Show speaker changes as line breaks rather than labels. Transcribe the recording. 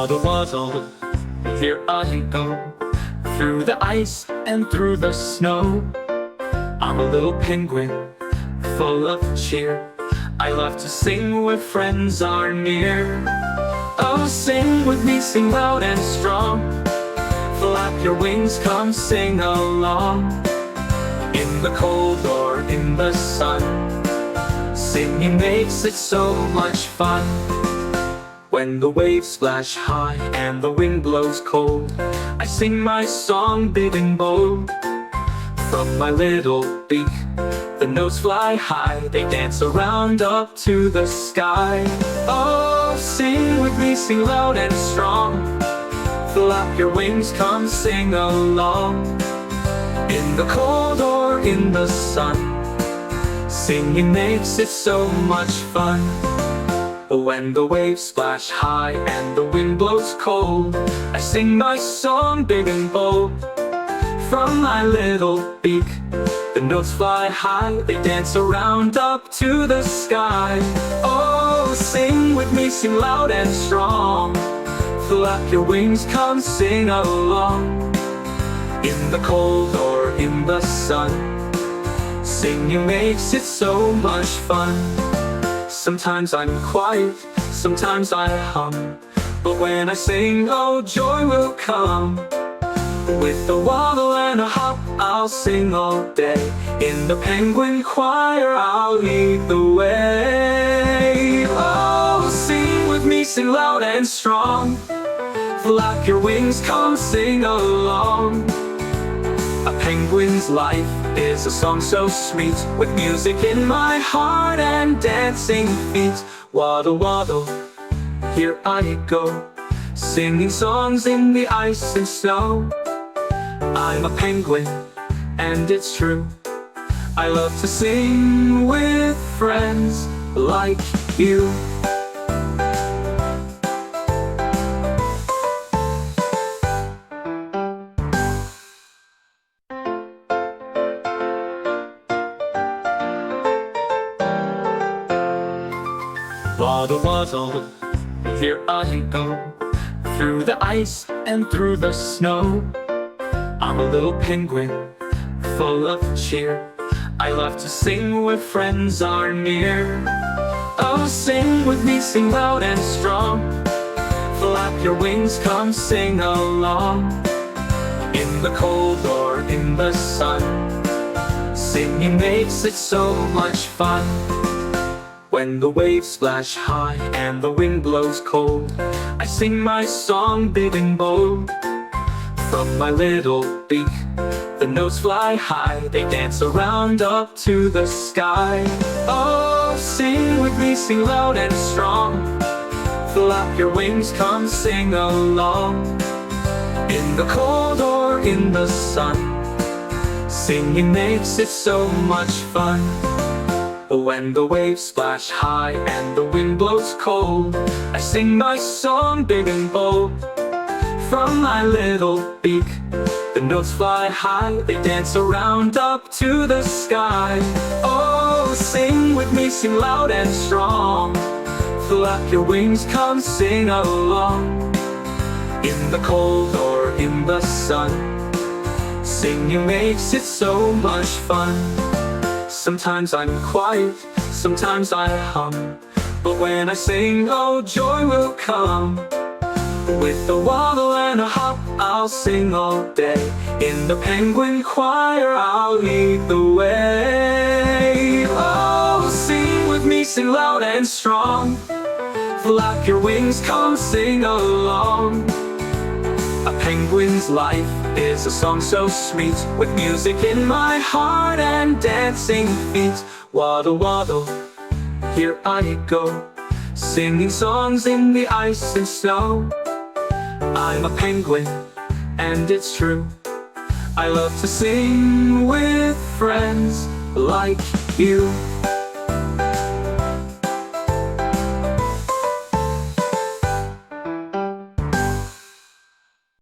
Waddle, waddle, here I go, through the ice and through the snow. I'm a little penguin, full of cheer. I love to sing when friends are near. Oh, sing with me, sing loud and strong. Flap your wings, come sing along. In the cold or in the sun, singing makes it so much fun. When the waves splash high and the wind blows cold, I sing my song big and bold. From my little beak, the notes fly high, they dance around up to the sky. Oh, sing with me, sing loud and strong. Flap your wings, come sing along. In the cold or in the sun, singing makes it so much fun. When the waves splash high and the wind blows cold, I sing my song big and bold. From my little beak, the notes fly high, they dance around up to the sky. Oh, sing with me, sing loud and strong. Flap your wings, come sing along. In the cold or in the sun, singing makes it so much fun. Sometimes I'm quiet, sometimes I hum, but when I sing, oh, joy will come. With a waddle and a hop, I'll sing all day. In the penguin choir, I'll lead the way. Oh, sing with me, sing loud and strong. Flap your wings, come sing along. A penguin's life is a song so sweet, with music in my heart and dancing feet. Waddle, waddle, here I go, singing songs in the ice and snow. I'm a penguin, and it's true, I love to sing with friends like you. Waddle, waddle, here I go, through the ice and through the snow. I'm a little penguin, full of cheer. I love to sing when friends are near. Oh, sing with me, sing loud and strong. Flap your wings, come sing along. In the cold or in the sun, singing makes it so much fun. When the waves splash high and the wind blows cold, I sing my song big and bold. From my little beak, the notes fly high, they dance around up to the sky. Oh, sing with me, sing loud and strong. Flap your wings, come sing along. In the cold or in the sun, singing makes it so much fun. When the waves splash high and the wind blows cold, I sing my song big and bold. From my little beak, the notes fly high, they dance around up to the sky. Oh, sing with me, sing loud and strong. Flap your wings, come sing along. In the cold or in the sun, singing makes it so much fun. Sometimes I'm quiet, sometimes I hum, but when I sing, oh, joy will come. With a waddle and a hop, I'll sing all day. In the penguin choir, I'll lead the way. Oh, sing with me, sing loud and strong. Flap your wings, come sing along. A penguin's life is a song so sweet, with music in my heart and dancing feet. Waddle, waddle, here I go, singing songs in the ice and snow. I'm a penguin, and it's true, I love to sing with friends like you.